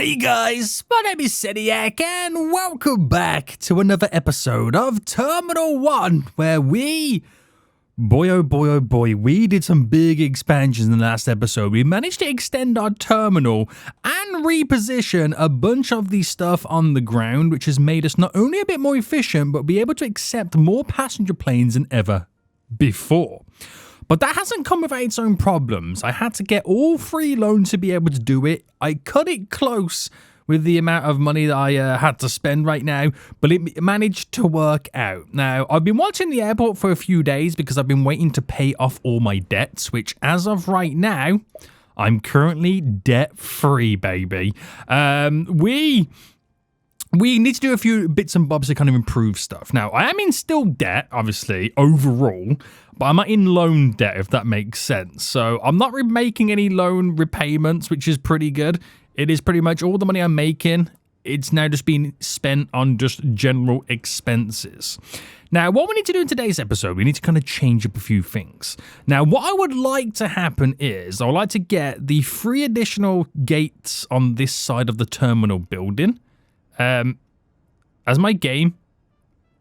Hey guys, my name is Seniac and welcome back to another episode of Terminal 1 where boy oh boy, we did some big expansions in the last episode. We managed to extend our terminal and reposition a bunch of the stuff on the ground, which has made us not only a bit more efficient, but be able to accept more passenger planes than ever before. But that hasn't come without its own problems. I had to get all 3 loans to be able to do it. I cut it close with the amount of money that I had to spend right now, but it managed to work out. Now, I've been watching the airport for a few days because I've been waiting to pay off all my debts, which as of right now, I'm currently debt-free, baby. We need to do a few bits and bobs to kind of improve stuff. Now, I am in still debt, obviously, overall, but I'm not in loan debt, if that makes sense. So I'm not making any loan repayments, which is pretty good. It is pretty much all the money I'm making. It's now just being spent on just general expenses. Now, what we need to do in today's episode, we need to kind of change up a few things. Now, what I would like to happen is I would like to get the 3 additional gates on this side of the terminal building. As my game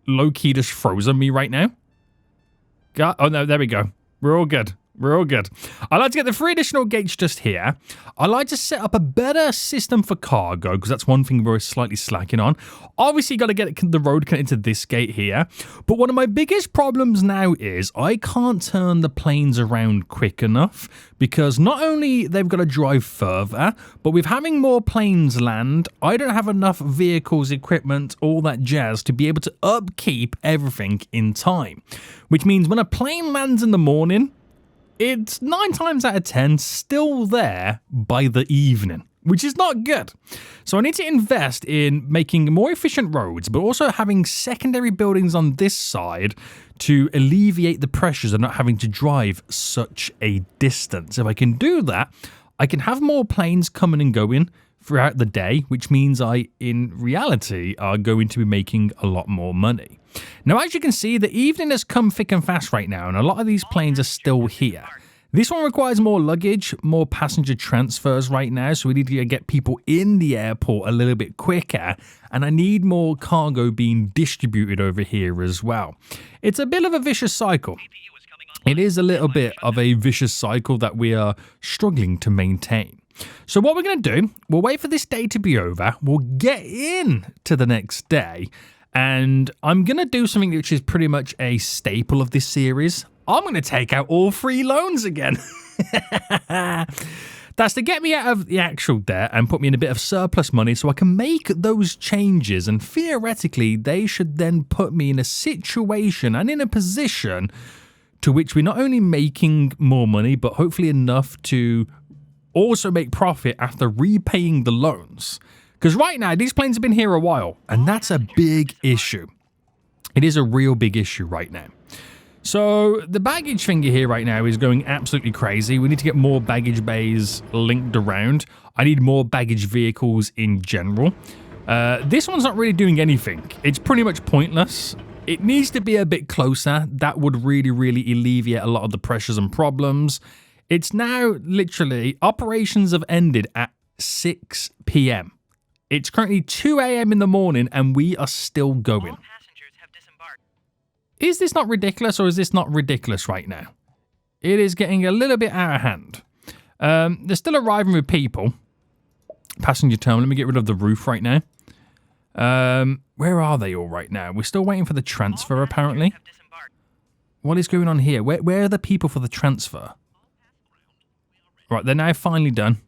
low-key just froze on me right now. Oh no, there we go. We're all good. We're all good. I'd like to get the 3 additional gates just here. I'd like to set up a better system for cargo, because that's one thing we're slightly slacking on. Obviously, got to get the road connected to this gate here. But one of my biggest problems now is I can't turn the planes around quick enough, because not only they've got to drive further, but with having more planes land, I don't have enough vehicles, equipment, all that jazz to be able to upkeep everything in time. Which means when a plane lands in the morning, it's 9 times out of 10 still there by the evening, which is not good. So I need to invest in making more efficient roads, but also having secondary buildings on this side to alleviate the pressures of not having to drive such a distance. If I can do that, I can have more planes coming and going throughout the day, which means I, in reality, are going to be making a lot more money. Now, as you can see, the evening has come thick and fast right now, and a lot of these planes are still here. This one requires more luggage, more passenger transfers right now, so we need to get people in the airport a little bit quicker, and I need more cargo being distributed over here as well. It's a bit of a vicious cycle. It is a little bit of a vicious cycle that we are struggling to maintain. So what we're going to do, we'll wait for this day to be over, we'll get in to the next day, and I'm going to do something which is pretty much a staple of this series. I'm going to take out all 3 loans again. That's to get me out of the actual debt and put me in a bit of surplus money so I can make those changes. And theoretically, they should then put me in a situation and in a position to which we're not only making more money, but hopefully enough to also make profit after repaying the loans. Because right now, these planes have been here a while, and that's a big issue. It is a real big issue right now. So the baggage finger here right now is going absolutely crazy. We need to get more baggage bays linked around. I need more baggage vehicles in general. This one's not really doing anything. It's pretty much pointless. It needs to be a bit closer. That would really, really alleviate a lot of the pressures and problems. It's now literally, operations have ended at 6 p.m. It's currently 2 a.m. in the morning and we are still going. All passengers have disembarked. Is this not ridiculous, or is this not ridiculous right now? It is getting a little bit out of hand. They're still arriving with people. Passenger terminal. Let me get rid of the roof right now. Where are they all right now? We're still waiting for the transfer apparently. What is going on here? Where are the people for the transfer? Right, they're now finally done.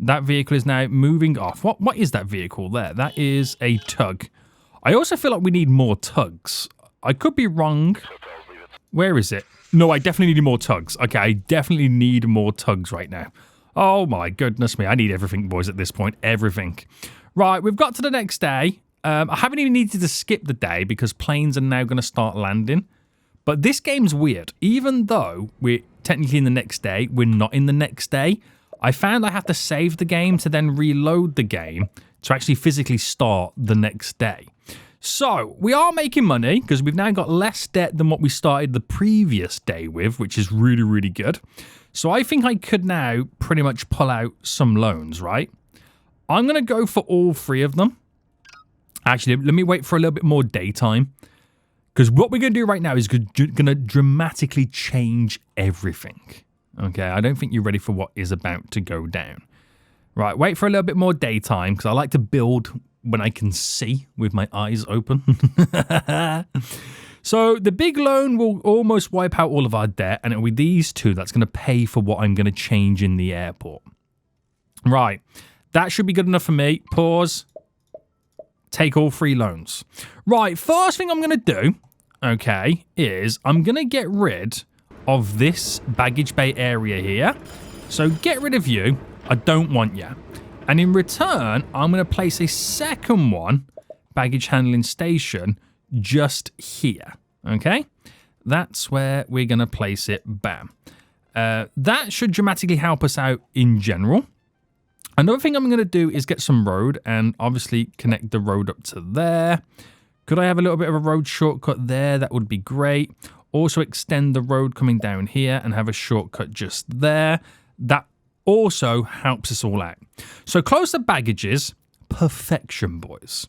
That vehicle is now moving off. What is that vehicle there? That is a tug. I also feel like we need more tugs. I could be wrong. Where is it? No, I definitely need more tugs. Okay, I definitely need more tugs right now. Oh my goodness me. I need everything, boys, at this point. Everything. Right, we've got to the next day. I haven't even needed to skip the day because planes are now going to start landing. But this game's weird. Even though we're technically in the next day, we're not in the next day. I found I have to save the game to then reload the game to actually physically start the next day. So, we are making money because we've now got less debt than what we started the previous day with, which is really, really good. So I think I could now pretty much pull out some loans, right? I'm going to go for all 3 of them. Actually, let me wait for a little bit more daytime. Because what we're going to do right now is going to dramatically change everything. Okay, I don't think you're ready for what is about to go down. Right, wait for a little bit more daytime, because I like to build when I can see with my eyes open. So the big loan will almost wipe out all of our debt, and it'll be these 2 that's going to pay for what I'm going to change in the airport. Right, that should be good enough for me. Pause. Take all 3 loans. Right, first thing I'm going to do, okay, is I'm going to get rid of this baggage bay area here. So get rid of you. I don't want you. And in return, I'm going to place a second one, baggage handling station, just here. Okay? That's where we're going to place it. Bam. That should dramatically help us out in general. Another thing I'm going to do is get some road and obviously connect the road up to there. Could I have a little bit of a road shortcut there? That would be great. Also extend the road coming down here and have a shortcut just there. That also helps us all out. So close the baggages. Perfection, boys.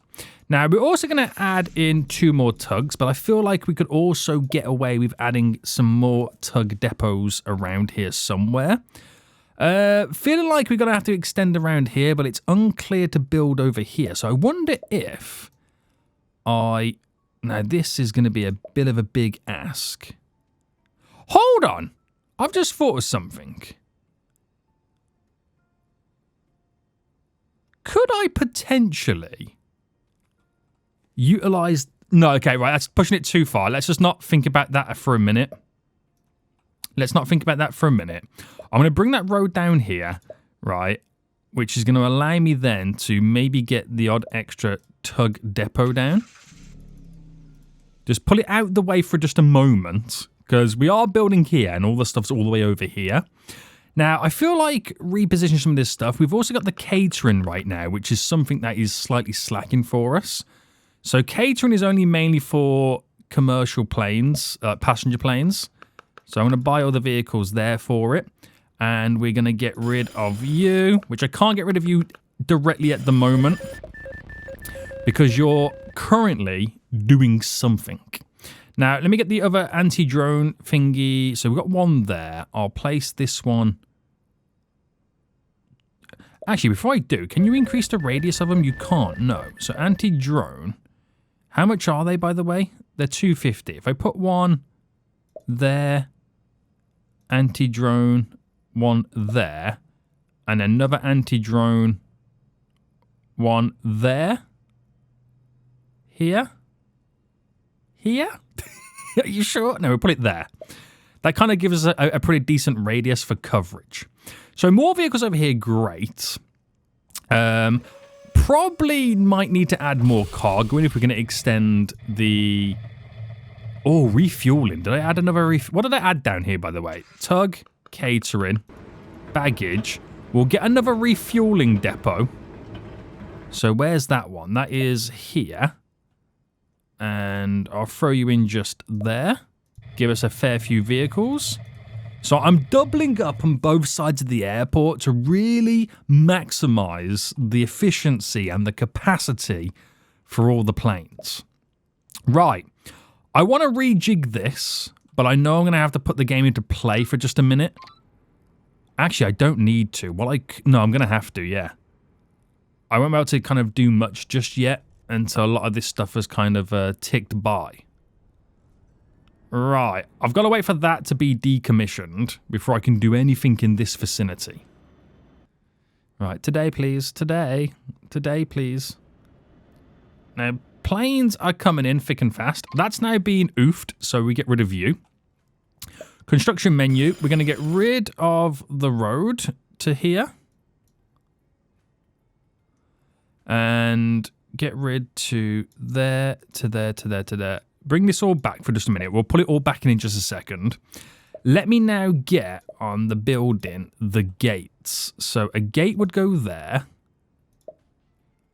Now, we're also going to add in 2 more tugs, but I feel like we could also get away with adding some more tug depots around here somewhere. Feeling like we're going to have to extend around here, but it's unclear to build over here. So I wonder if now this is going to be a bit of a big ask. Hold on. I've just thought of something. Could I potentially utilize... No, okay, right. That's pushing it too far. Let's just not think about that for a minute. Let's not think about that for a minute. I'm going to bring that road down here, right, which is going to allow me then to maybe get the odd extra tug depot down. Just pull it out the way for just a moment, because we are building here and all the stuff's all the way over here. Now, I feel like repositioning some of this stuff. We've also got the catering right now, which is something that is slightly slacking for us. So catering is only mainly for commercial planes, passenger planes. So I'm going to buy all the vehicles there for it. And we're going to get rid of you, which I can't get rid of you directly at the moment because you're currently doing something. Now, let me get the other anti-drone thingy. So we've got one there. I'll place this one. Actually, before I do, can you increase the radius of them? You can't, no. So anti-drone. How much are they, by the way? They're 250. If I put one there, anti-drone, one there, and another anti-drone, one there, here, are you sure? No, we'll put it there. That kind of gives us a pretty decent radius for coverage. So more vehicles over here, great. Probably might need to add more cargo in if we're going to extend the... Oh, refueling. Did I add another what did I add down here, by the way? Tug, catering, baggage. We'll get another refueling depot. So where's that one? That is here. And I'll throw you in just there. Give us a fair few vehicles. So I'm doubling up on both sides of the airport to really maximize the efficiency and the capacity for all the planes. Right. I want to rejig this, but I know I'm going to have to put the game into play for just a minute. Actually, I don't need to. Well, no, I'm going to have to, yeah. I won't be able to kind of do much just yet until a lot of this stuff has kind of ticked by. Right. I've got to wait for that to be decommissioned before I can do anything in this vicinity. Right. Today, please. Today. Today, please. Now, planes are coming in thick and fast. That's now being oofed, so we get rid of you. Construction menu. We're going to get rid of the road to here. And get rid to there, to there, to there, to there. Bring this all back for just a minute. We'll pull it all back in just a second. Let me now get on the building the gates. So a gate would go there.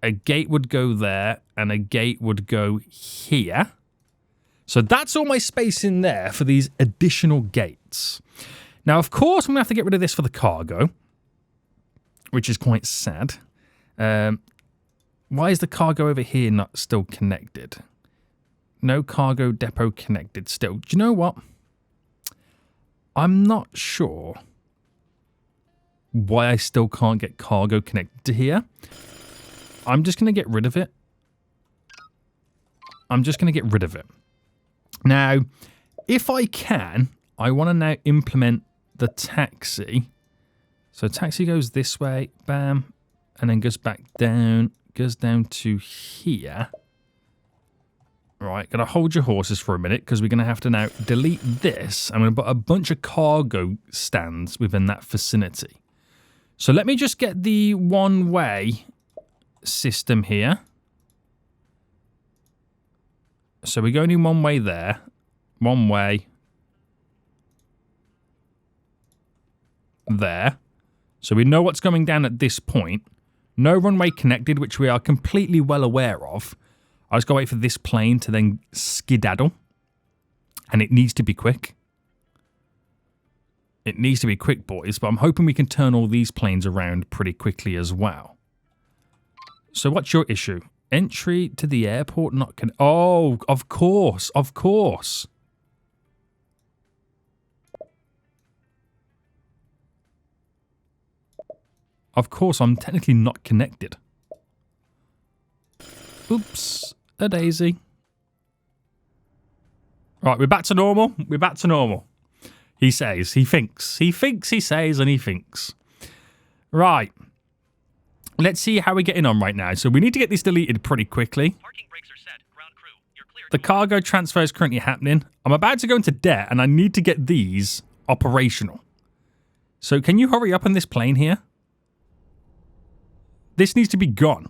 A gate would go there. And a gate would go here. So that's all my space in there for these additional gates. Now, of course, I'm going to have to get rid of this for the cargo, which is quite sad. Why is the cargo over here not still connected? No cargo depot connected still. Do you know what? I'm not sure why I still can't get cargo connected to here. I'm just going to get rid of it. I'm just going to get rid of it. Now, if I can, I want to now implement the taxi. So taxi goes this way, bam, and then goes back down, goes down to here. Right, gotta hold your horses for a minute because we're going to have to now delete this. I'm going to put a bunch of cargo stands within that vicinity. So let me just get the one-way system here. So we're going in one way there. One way. There. So we know what's going down at this point. No runway connected, which we are completely well aware of. I'll just go wait for this plane to then skedaddle. And it needs to be quick. It needs to be quick, boys. But I'm hoping we can turn all these planes around pretty quickly as well. So what's your issue? Entry to the airport not con... Oh, of course. Of course. Of course, I'm technically not connected. Oops. A daisy. Right, we're back to normal. We're back to normal. He says. He thinks. He thinks, he says, and he thinks. Right. Let's see how we're getting on right now. So we need to get this deleted pretty quickly. Parking brakes are set. Ground crew, you're clear. The cargo transfer is currently happening. I'm about to go into debt, and I need to get these operational. So can you hurry up on this plane here? This needs to be gone.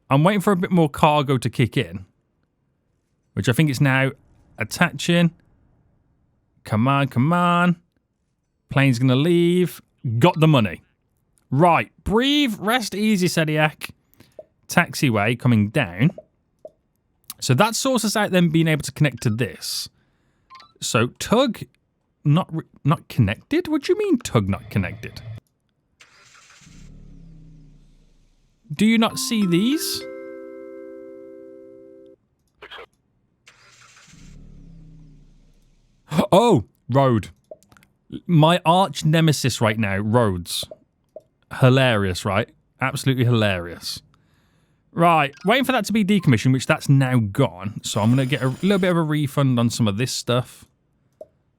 I'm waiting for a bit more cargo to kick in, which I think is now attaching. Come on, come on. Plane's going to leave. Got the money. Right. Breathe. Rest easy, Sediak. Taxiway coming down. So that sorts us out then being able to connect to this. So tug not connected? What do you mean tug not connected? Do you not see these? Oh, road. My arch nemesis right now, roads. Hilarious, right? Absolutely hilarious. Right, waiting for that to be decommissioned, which that's now gone. So I'm going to get a little bit of a refund on some of this stuff.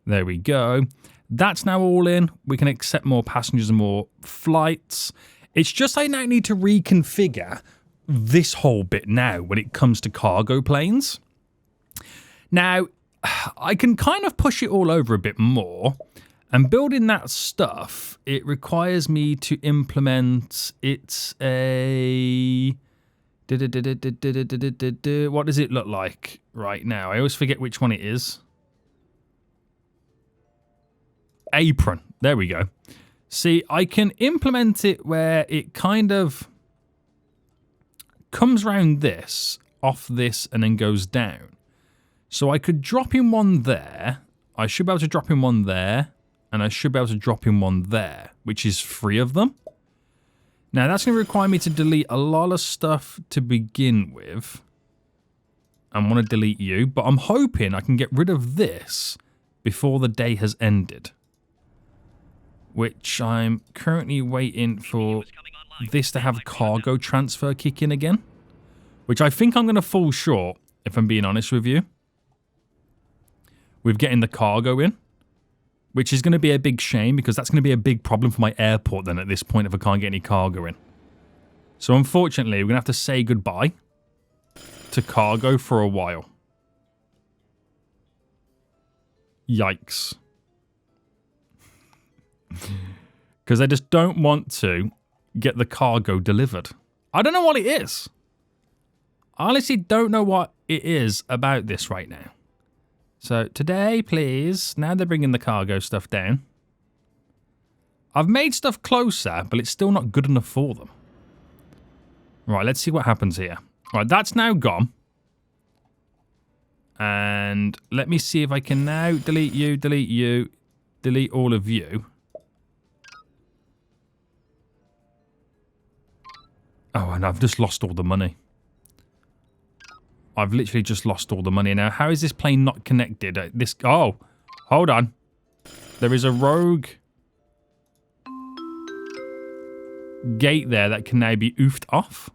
There we go. That's now all in. We can accept more passengers and more flights. It's just I now need to reconfigure this whole bit now when it comes to cargo planes. Now, I can kind of push it all over a bit more. And building that stuff, it requires me to implement, it's a... What does it look like right now? I always forget which one it is. Apron. There we go. See, I can implement it where it kind of comes around this, off this, and then goes down. So I could drop in one there. I should be able to drop in one there. And I should be able to drop in one there, which is 3 of them. Now, that's going to require me to delete a lot of stuff to begin with. I want to delete you, but I'm hoping I can get rid of this before the day has ended. Which I'm currently waiting for this to have cargo transfer kick in again. Which I think I'm going to fall short, if I'm being honest with you. With getting the cargo in. Which is going to be a big shame, because that's going to be a big problem for my airport then at this point if I can't get any cargo in. So unfortunately, we're going to have to say goodbye to cargo for a while. Yikes. Because I just don't want to get the cargo delivered. I don't know what it is. I honestly don't know what it is about this right now. So today, please, now they're bringing the cargo stuff down. I've made stuff closer, but it's still not good enough for them. Right, let's see what happens here. Right, that's now gone. And let me see if I can now delete you, delete all of you. Oh, and I've just lost all the money. I've literally just lost all the money. Now, how is this plane not connected? Oh, hold on. There is a rogue gate there that can now be oofed off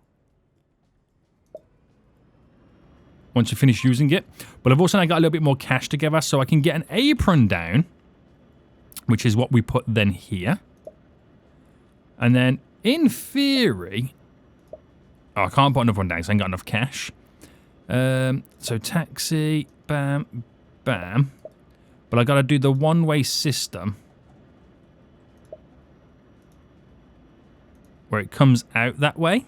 once you finish using it. But I've also now got a little bit more cash together, so I can get an apron down, which is what we put then here. And then, in theory... Oh, I can't put another one down because I ain't got enough cash. So taxi, bam, bam. But I got to do the one-way system where it comes out that way.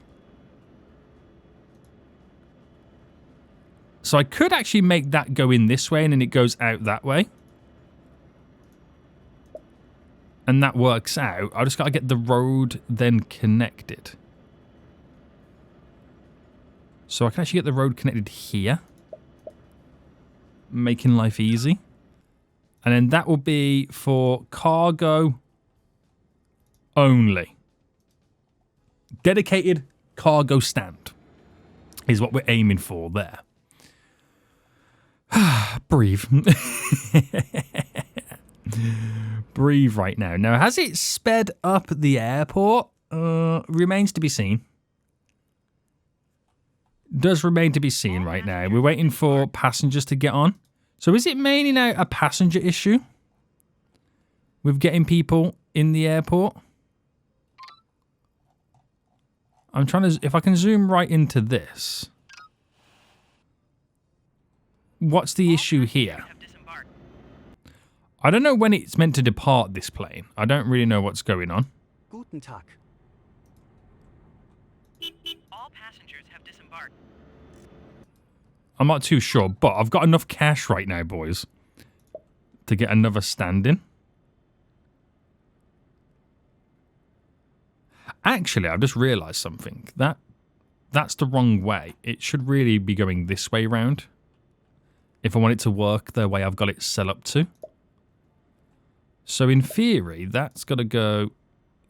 So I could actually make that go in this way and then it goes out that way. And that works out. I just got to get the road then connected. So I can actually get the road connected here. Making life easy. And then that will be for cargo only. Dedicated cargo stand is what we're aiming for there. Breathe. Breathe right now. Now, has it sped up the airport? Remains to be seen. Does remain to be seen right now. We're waiting for passengers to get on. So is it mainly now a passenger issue with getting people in the airport? I'm trying to... If I can zoom right into this. What's the issue here? I don't know when it's meant to depart, this plane. I don't really know what's going on. Guten Tag. All passengers have disembarked. I'm not too sure, but I've got enough cash right now, boys, to get another stand-in. Actually, I've just realised something. That's the wrong way. It should really be going this way round. If I want it to work the way I've got it set up to. So in theory, that's got to go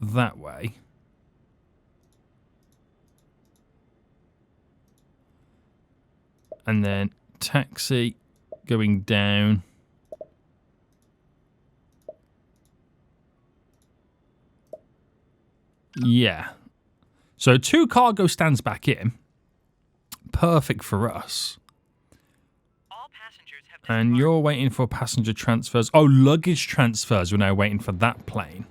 that way. And then taxi going down. Yeah. So 2 cargo stands back in. Perfect for us. All passengers have And you're waiting for passenger transfers. Oh, luggage transfers. We're now waiting for that plane.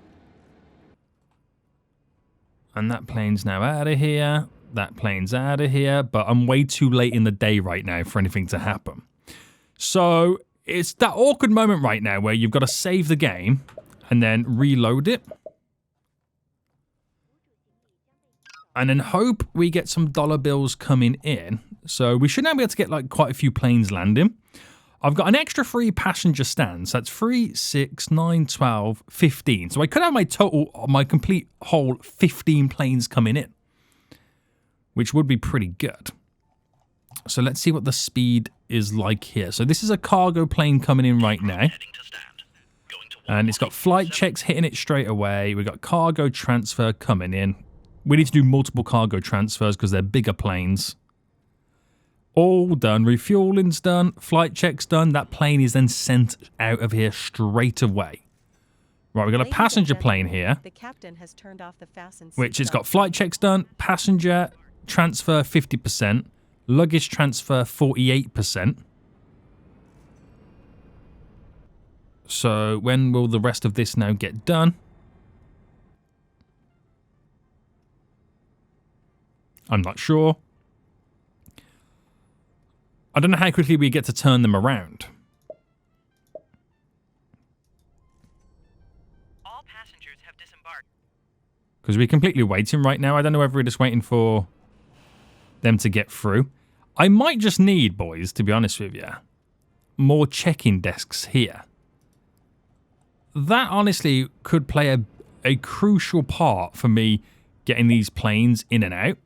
And that plane's now out of here. That plane's out of here. But I'm way too late in the day right now for anything to happen. So it's that awkward moment right now where you've got to save the game and then reload it. And then hope we get some dollar bills coming in. So we should now be able to get like quite a few planes landing. I've got an extra 3 passenger stands. That's 3, 6, 9, 12, 15. So I could have my complete whole 15 planes coming in, which would be pretty good. So let's see what the speed is like here. So this is a cargo plane coming in right now. And it's got flight checks hitting it straight away. We've got cargo transfer coming in. We need to do multiple cargo transfers because they're bigger planes. All done. Refueling's done. Flight check's done. That plane is then sent out of here straight away. Right, we've got a passenger plane here. The captain has turned off the fasten which it's got flight checks done. Passenger transfer 50%. Luggage transfer 48%. So when will the rest of this now get done? I'm not sure. I don't know how quickly we get to turn them around. All passengers have disembarked. Because we're completely waiting right now. I don't know whether we're just waiting for them to get through. I might just need, boys, to be honest with you, more check-in desks here. That honestly could play a crucial part for me getting these planes in and out.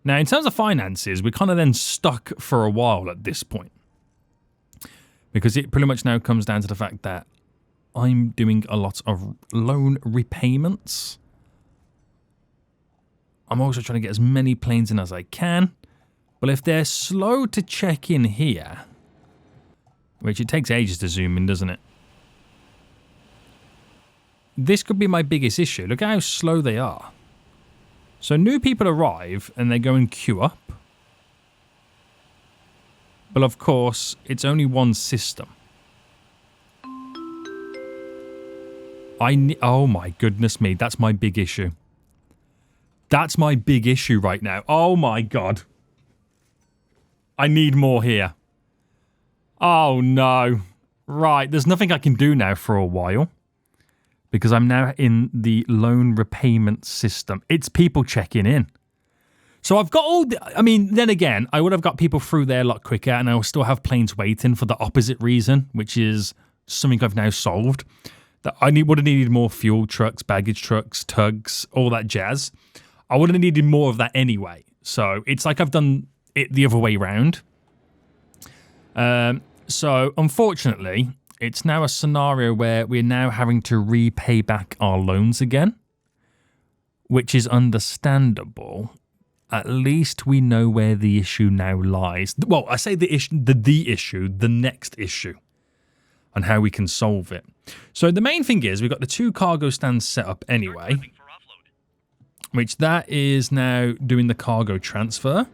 Now, in terms of finances, we're kind of then stuck for a while at this point. Because it pretty much now comes down to the fact that I'm doing a lot of loan repayments. I'm also trying to get as many planes in as I can. But if they're slow to check in here, which it takes ages to zoom in, doesn't it? This could be my biggest issue. Look at how slow they are. So new people arrive and they go and queue up. But of course, it's only one system. Oh my goodness me, that's my big issue. That's my big issue right now. Oh my god. I need more here. Oh no. Right, there's nothing I can do now for a while. Because I'm now in the loan repayment system. It's people checking in. So I've got all I mean, then again, I would have got people through there a lot quicker and I will still have planes waiting for the opposite reason, which is something I've now solved. That I would have needed more fuel trucks, baggage trucks, tugs, all that jazz. I would have needed more of that anyway. So it's like I've done it the other way round. So unfortunately, it's now a scenario where we're now having to repay back our loans again, which is understandable. At least we know where the issue now lies. Well, I say the issue, the next issue, and how we can solve it. So the main thing is we've got the 2 cargo stands set up anyway, which that is now doing the cargo transfer.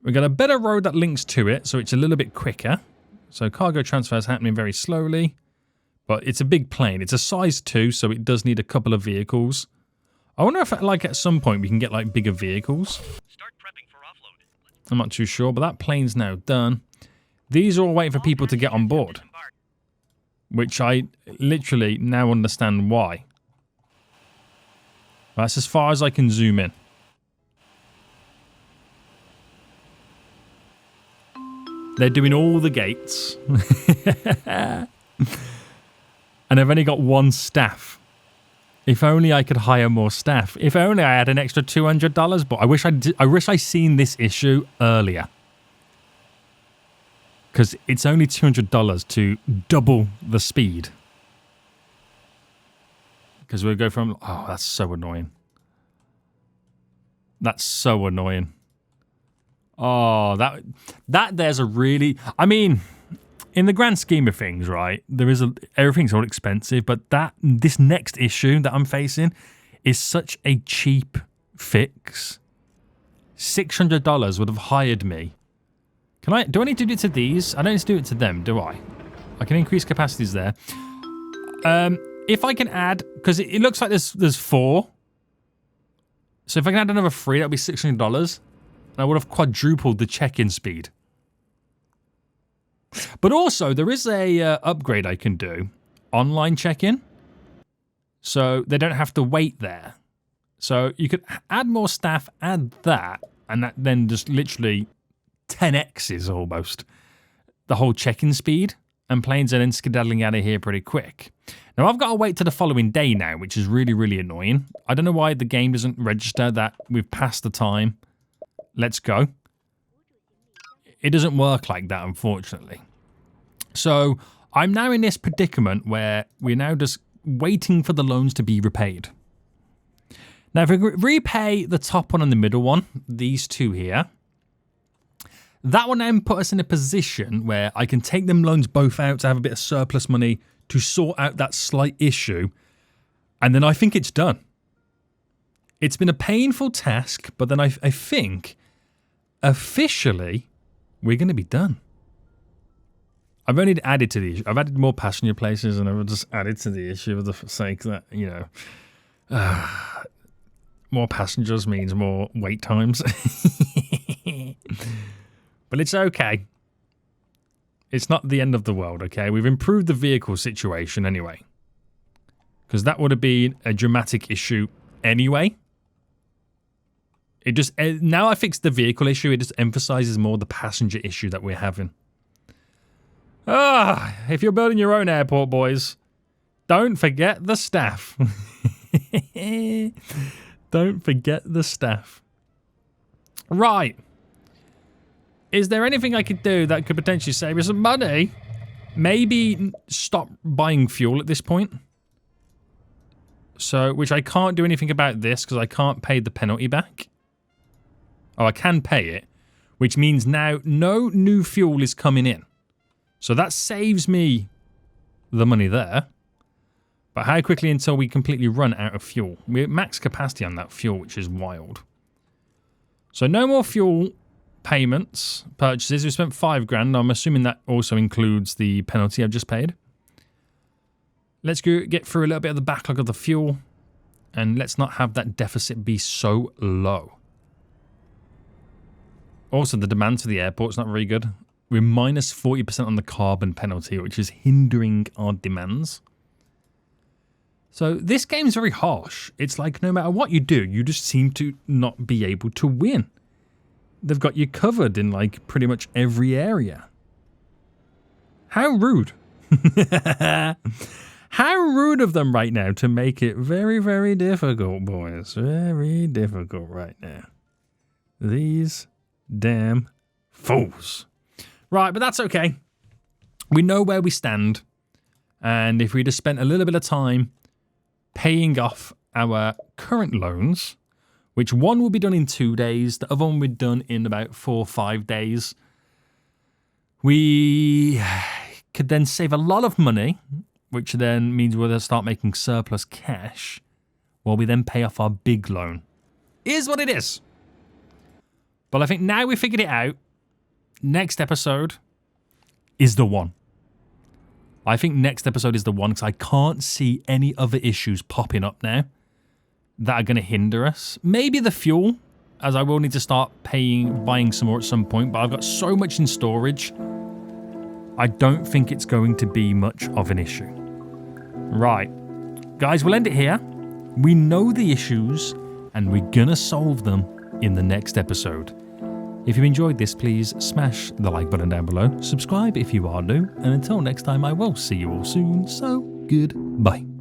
We've got a better road that links to it, so it's a little bit quicker. So cargo transfer is happening very slowly, but it's a big plane. It's a size 2, so it does need a couple of vehicles. I wonder if, like, at some point we can get, like, bigger vehicles. Start prepping for offload. I'm not too sure, but that plane's now done. These are all waiting for people to get on board, which I literally now understand why. That's as far as I can zoom in. They're doing all the gates. And I've only got 1 staff. If only I could hire more staff. If only I had an extra $200. But I wish I seen this issue earlier. Because it's only $200 to double the speed. Because we'll go from... Oh, that's so annoying. That's so annoying. Oh, that there's a really... I mean, in the grand scheme of things, right, everything's all expensive, but this next issue that I'm facing is such a cheap fix. $600 would have hired me. Do I need to do it to these? I don't need to do it to them, do I? I can increase capacities there. If I can add... Because it looks like there's 4. So if I can add another 3, that'll be $600. And I would have quadrupled the check-in speed. But also, there is a upgrade I can do. Online check-in. So they don't have to wait there. So you could add more staff, add that, and that then just literally 10x's almost the whole check-in speed. And planes are then skedaddling out of here pretty quick. Now, I've got to wait till the following day now, which is really, really annoying. I don't know why the game doesn't register that we've passed the time. Let's go. It doesn't work like that, unfortunately. So I'm now in this predicament where we're now just waiting for the loans to be repaid. Now, if we repay the top one and the middle one, these 2 here, that will then put us in a position where I can take them loans both out to have a bit of surplus money to sort out that slight issue. And then I think it's done. It's been a painful task, but then I think... officially, we're going to be done. I've only added to the issue. I've added more passenger places, and I've just added to the issue for the sake that, you know, more passengers means more wait times. But it's okay. It's not the end of the world, okay? We've improved the vehicle situation anyway. Because that would have been a dramatic issue anyway. It just, now I fixed the vehicle issue, it just emphasizes more the passenger issue that we're having. If you're building your own airport, boys, don't forget the staff. Don't forget the staff. Right. Is there anything I could do that could potentially save us some money? Maybe stop buying fuel at this point. So, which I can't do anything about this because I can't pay the penalty back. Oh, I can pay it, which means now no new fuel is coming in. So that saves me the money there. But how quickly until we completely run out of fuel? We're at max capacity on that fuel, which is wild. So no more fuel payments, purchases. We spent $5,000. I'm assuming that also includes the penalty I've just paid. Let's go get through a little bit of the backlog of the fuel. And let's not have that deficit be so low. Also, the demand to the airport's not very good. We're minus 40% on the carbon penalty, which is hindering our demands. So this game's very harsh. It's like no matter what you do, you just seem to not be able to win. They've got you covered in like pretty much every area. How rude. How rude of them right now to make it very, very difficult, boys. Very difficult right now. These damn fools. Right, but that's okay. We know where we stand. And if we just spent a little bit of time paying off our current loans, which one will be done in 2 days, the other one will be done in about 4 or 5 days, we could then save a lot of money, which then means we'll start making surplus cash while we then pay off our big loan. Is what it is. But I think now we figured it out, next episode is the one. I think next episode is the one because I can't see any other issues popping up now that are going to hinder us. Maybe the fuel, as I will need to start buying some more at some point, but I've got so much in storage, I don't think it's going to be much of an issue. Right. Guys, we'll end it here. We know the issues, and we're going to solve them in the next episode. If you enjoyed this, please smash the like button down below, subscribe if you are new, and until next time, I will see you all soon, so goodbye.